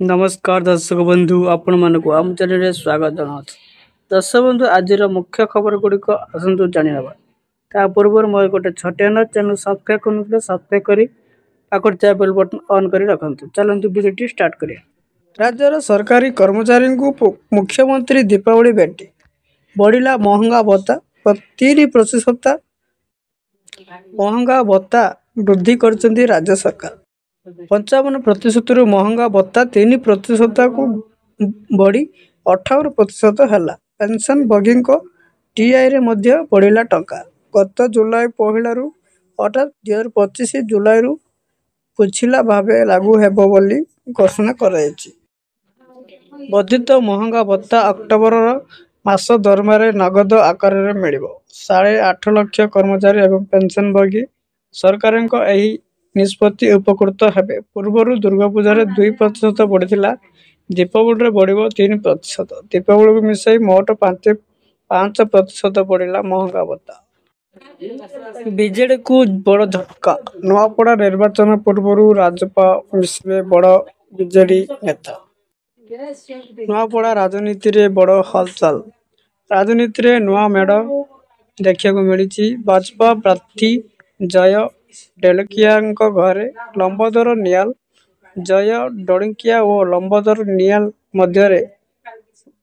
नमस्कार दर्शक बंधु आपण मानक आम चैनल स्वागत जनावि दर्शक बंधु आज मुख्य खबर गुड़िक आसतु जाना ता पूर्व मोर गोटे छोटे चैनल सब्सक्राइब कर सब्सक्राइब कर पाखर बेल बटन ऑन कर रखु चलते वीडियो स्टार्ट करिए। राज्यर सरकारी कर्मचारी को मुख्यमंत्री दीपावली भेटी बढ़ला महंगा भत्ता 3% महंगा भत्ता वृद्धि कर राज्य सरकार 55% महंगा भत्ता 3% को बढ़ी 58% है। पेंशन भोगी टीआई रे मध्य बढ़ला टंका गत जुलाई पहलू अर्थात 2025 जुलाई पुछिला भावे लागू हेबो बोली घोषणा कराई। वर्धित महंगा भत्ता अक्टोबर मास दरमार नगद आकार में मिल 8.5 लाख कर्मचारी एवं पेंशन भोगी सरकार निष्पत्ति उपकृत हेबे। पूर्व दुर्गा पूजा 2% बढ़ी दीपावली बढ़ 3%। दीपावली को मिसाई मोट 5% बढ़ला महंगा भत्ता। बीजेडी को बड़ झटका नुआपड़ा निर्वाचन पूर्व राजपा मिश्रे बड़ बीजेडी नेता नुआपड़ा राजनीति रे बड़ हलचल राजनीति रे नुआ मेड़ देखा मिली। भाजपा प्रार्थी जय डेलकिया घरे लंबोदर नियाल जय डणिकिया और लंबोदर नियाल मध्य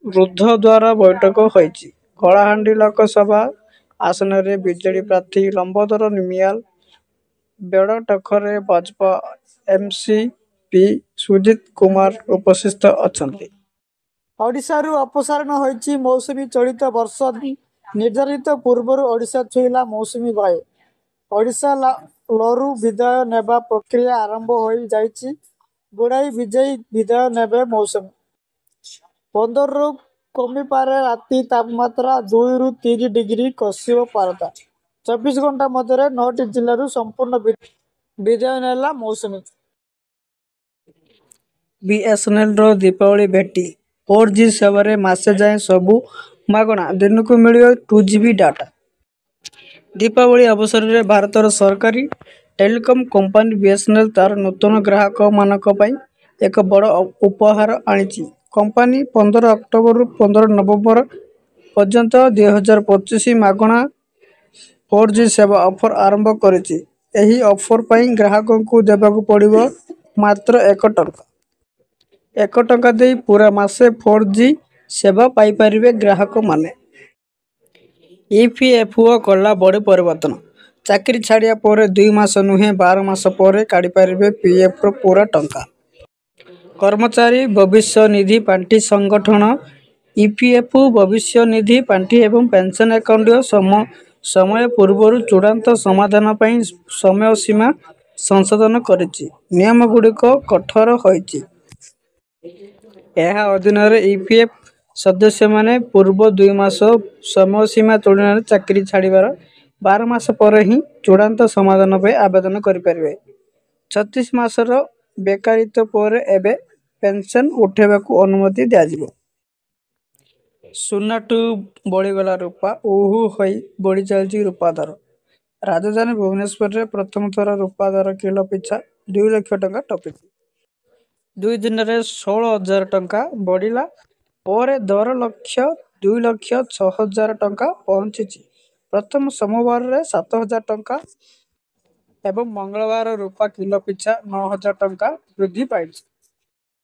रुद्ध द्वारा बैठक होईची। कलाहांडी लोकसभा आसन में बीजेडी प्रार्थी लंबोदर नियाल बेड़ टक्कर भाजपा एमसीपी सुजित कुमार उपस्थित अच्छा। ओडिशारू अपसारण होईची मौसुमी चलित वर्ष निर्धारित पूर्व ओडिशा छुईला मौसुमी बायु। ओडिशा लरू विदाय नेबा प्रक्रिया आरंभ हो जाइछि। गुड़ाई विजयी विदाय नेबे मौसुमी 15 रु कमी पारे राति तापमात्रा 2 रु 3 डिग्री खसिब पारता 24 घंटा मध्य 9टी जिलू संपूर्ण विदाय नेला मौसुमी। बीएसएनएल रो दीपावली भेटी 4G सेवा मासे जाए सबू मागणा दिन को मिल 2GB डाटा। दीपावली अवसर में भारतर सरकारी टेलीकॉम कंपनी बीएसएनएल तार नूतन ग्राहक मानक एक बड़ उपहार आनी। कंपनी 15 अक्टोबर रु 15 नवेम्बर पर्यंत 2025 मागणा 4G सेवा ऑफर आरंभ करिछि। एही ऑफर पई ग्राहकों को देबाकू पड़िबो मात्र 1 टंका। 1 टंका दे पूरा मासे 4G सेवा पाई परिबे ग्राहक माने। ईपीएफओ कला बड़े परिवर्तन चाकरी छाड़िया पर 2 मास नुहे 12 मास पर काढ़ी पारिबे पीएफ रो पूरा टंका। कर्मचारी भविष्य निधि पांठी संगठन ईपीएफओ भविष्य निधि पांठी एवं पेंशन अकाउंट समय पूर्व चूड़ांत समाधान पई समय सीमा संशोधन करिछि। नियम गुड़िक कठोर होईछि। यह अधीन ईपीएफ सदस्य माने पूर्व 2 मास समय सीमा तुलन चाकरी छाड़ीबार 12 मास पर ही चूड़ांत समाधान पे आवेदन करें। 36 मासर बेकारित्व पर एबे पेंशन उठेबाकू अनुमति दिया। सुनाटू बढ़ीगला रूपा उहू होई बढ़ी चलती रूपा दर। राजधानी भुवनेश्वर में प्रथम थर रूपा दर किलो पिछा 2 लाख टंका टपी 2 दिन में 16,000 टंका बढ़ला पर दर 2,06,000 टंका पहुंची। प्रथम सोमवार रे 7,000 टंका एवं मंगलवार रूपा किलो पिछा 9,000 टंका वृद्धि पाई।